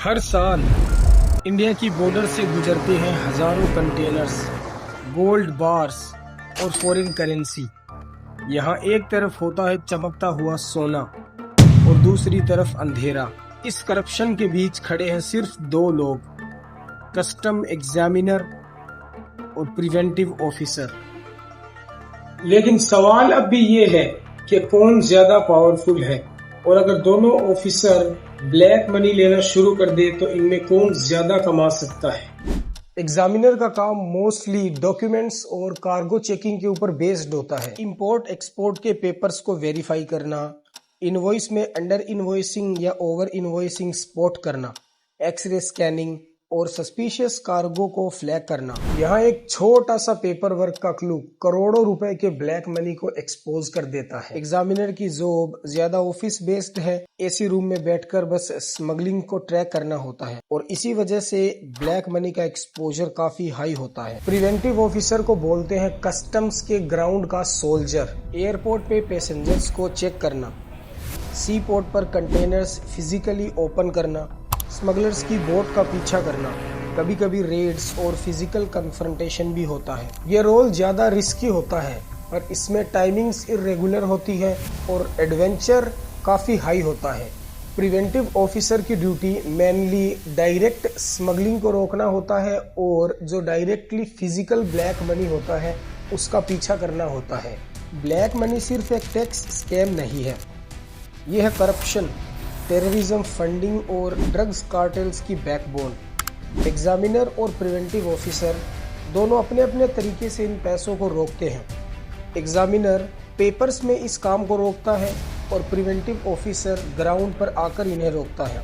हर साल इंडिया की बॉर्डर से गुजरते हैं हजारों कंटेनर्स, गोल्ड बार्स और फॉरेन करेंसी। यहाँ एक तरफ होता है चमकता हुआ सोना और दूसरी तरफ अंधेरा। इस करप्शन के बीच खड़े हैं सिर्फ दो लोग, कस्टम एग्जामिनर और प्रिवेंटिव ऑफिसर। लेकिन सवाल अब भी ये है कि कौन ज्यादा पावरफुल है, और अगर दोनों ऑफिसर ब्लैक मनी लेना शुरू कर दे तो इनमें कौन ज्यादा कमा सकता है। एग्जामिनर का काम मोस्टली डॉक्यूमेंट्स और कार्गो चेकिंग के ऊपर बेस्ड होता है। इंपोर्ट एक्सपोर्ट के पेपर्स को वेरीफाई करना, इनवॉइस में अंडर इनवॉइसिंग या ओवर इनवॉइसिंग स्पॉट करना, एक्सरे स्कैनिंग और सस्पिशियस कार्गो को फ्लैग करना। यहाँ एक छोटा सा पेपर वर्क का क्लू करोड़ों रुपए के ब्लैक मनी को एक्सपोज कर देता है। एग्जामिनर की जॉब ज्यादा ऑफिस बेस्ड है, एसी रूम में बैठकर बस स्मगलिंग को ट्रैक करना होता है और इसी वजह से ब्लैक मनी का एक्सपोजर काफी हाई होता है। प्रिवेंटिव ऑफिसर को बोलते हैं कस्टम्स के ग्राउंड का सोल्जर। एयरपोर्ट पे पैसेंजर्स को चेक करना, सी पोर्ट पर कंटेनर्स फिजिकली ओपन करना, स्मगलर्स की बोट का पीछा करना, कभी कभी रेड्स और फिजिकल कन्फ्रंटेशन भी होता है। ये रोल ज्यादा रिस्की होता है पर इसमें टाइमिंग्स इरेगुलर होती है और एडवेंचर काफी हाई होता है। प्रिवेंटिव ऑफिसर की ड्यूटी मेनली डायरेक्ट स्मगलिंग को रोकना होता है और जो डायरेक्टली फिजिकल ब्लैक मनी होता है उसका पीछा करना होता है। ब्लैक मनी सिर्फ एक टैक्स स्कैम नहीं है, यह है करप्शन, टेररिज्म फंडिंग और ड्रग्स कार्टेल्स की बैकबोन। एग्जामिनर और प्रिवेंटिव ऑफिसर दोनों अपने अपने तरीके से इन पैसों को रोकते हैं। एग्जामिनर पेपर्स में इस काम को रोकता है और प्रिवेंटिव ऑफिसर ग्राउंड पर आकर इन्हें रोकता है।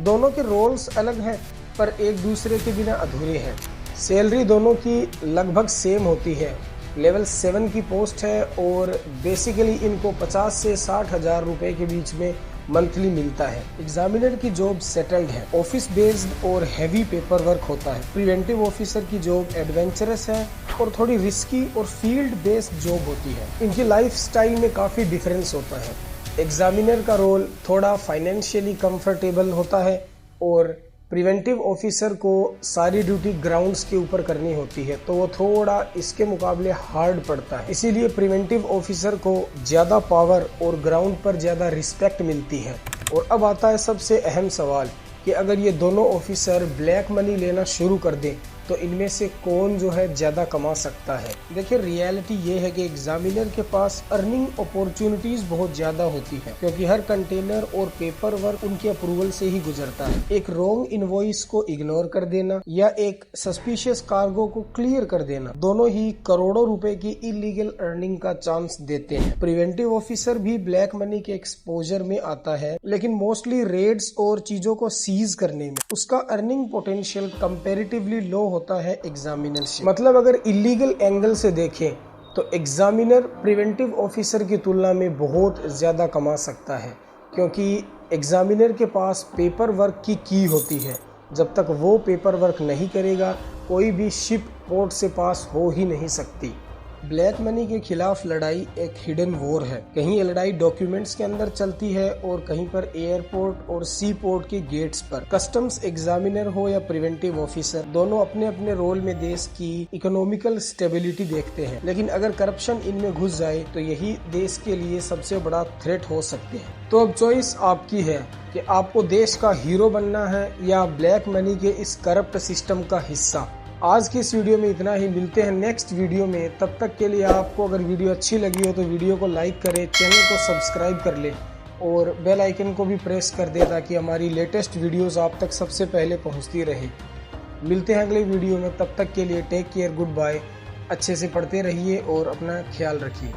दोनों के रोल्स अलग हैं पर एक दूसरे के बिना अधूरे हैं। सैलरी दोनों की लगभग सेम होती है, लेवल 7 की पोस्ट है और बेसिकली इनको 50 से 60 हजार रुपए के बीच में मंथली मिलता है। एग्जामिनर की जॉब सेटल्ड है, ऑफिस बेस्ड और हैवी पेपर वर्क होता है। प्रिवेंटिव ऑफिसर की जॉब एडवेंचरस है और थोड़ी रिस्की और फील्ड बेस्ड जॉब होती है। इनकी लाइफ स्टाइल में काफी डिफरेंस होता है। एग्जामिनर का रोल थोड़ा फाइनेंशियली कंफर्टेबल होता है और प्रिवेंटिव ऑफिसर को सारी ड्यूटी ग्राउंड्स के ऊपर करनी होती है, तो वो थोड़ा इसके मुकाबले हार्ड पड़ता है। इसीलिए प्रिवेंटिव ऑफिसर को ज्यादा पावर और ग्राउंड पर ज्यादा रिस्पेक्ट मिलती है। और अब आता है सबसे अहम सवाल कि अगर ये दोनों ऑफिसर ब्लैक मनी लेना शुरू कर दें तो इनमें से कौन जो है ज्यादा कमा सकता है। देखिए, रियलिटी ये है कि एग्जामिनर के पास अर्निंग अपॉर्चुनिटीज बहुत ज्यादा होती है क्योंकि हर कंटेनर और पेपर वर्क उनके अप्रूवल से ही गुजरता है। एक रॉन्ग इनवॉइस को इग्नोर कर देना या एक सस्पिशियस कार्गो को क्लियर कर देना, दोनों ही करोड़ों रुपए की इलीगल अर्निंग का चांस देते हैं। प्रिवेंटिव ऑफिसर भी ब्लैक मनी के एक्सपोजर में आता है, लेकिन मोस्टली रेड्स और चीजों को सीज करने में उसका अर्निंग पोटेंशियल कंपेरेटिवली लो होता है एग्जामिनर से। मतलब अगर इलीगल एंगल से देखें तो एग्जामिनर प्रिवेंटिव ऑफिसर की तुलना में बहुत ज्यादा कमा सकता है क्योंकि एग्जामिनर के पास पेपर वर्क की की होती है। जब तक वो पेपर वर्क नहीं करेगा कोई भी शिप पोर्ट से पास हो ही नहीं सकती। ब्लैक मनी के खिलाफ लड़ाई एक हिडन वॉर है। कहीं ये लड़ाई डॉक्यूमेंट्स के अंदर चलती है और कहीं पर एयरपोर्ट और सी पोर्ट के गेट्स पर। कस्टम्स एग्जामिनर हो या प्रिवेंटिव ऑफिसर, दोनों अपने अपने रोल में देश की इकोनॉमिकल स्टेबिलिटी देखते हैं, लेकिन अगर करप्शन इनमें घुस जाए तो यही देश के लिए सबसे बड़ा थ्रेट हो सकते हैं। तो अब चॉइस आपकी है कि आपको देश का हीरो बनना है या ब्लैक मनी के इस करप्ट सिस्टम का हिस्सा। आज की इस वीडियो में इतना ही, मिलते हैं नेक्स्ट वीडियो में। तब तक के लिए आपको अगर वीडियो अच्छी लगी हो तो वीडियो को लाइक करें, चैनल को सब्सक्राइब कर ले और बेल आइकन को भी प्रेस कर दे ताकि हमारी लेटेस्ट वीडियोस आप तक सबसे पहले पहुंचती रहे। मिलते हैं अगले वीडियो में, तब तक के लिए टेक केयर, गुड बाय। अच्छे से पढ़ते रहिए और अपना ख्याल रखिए।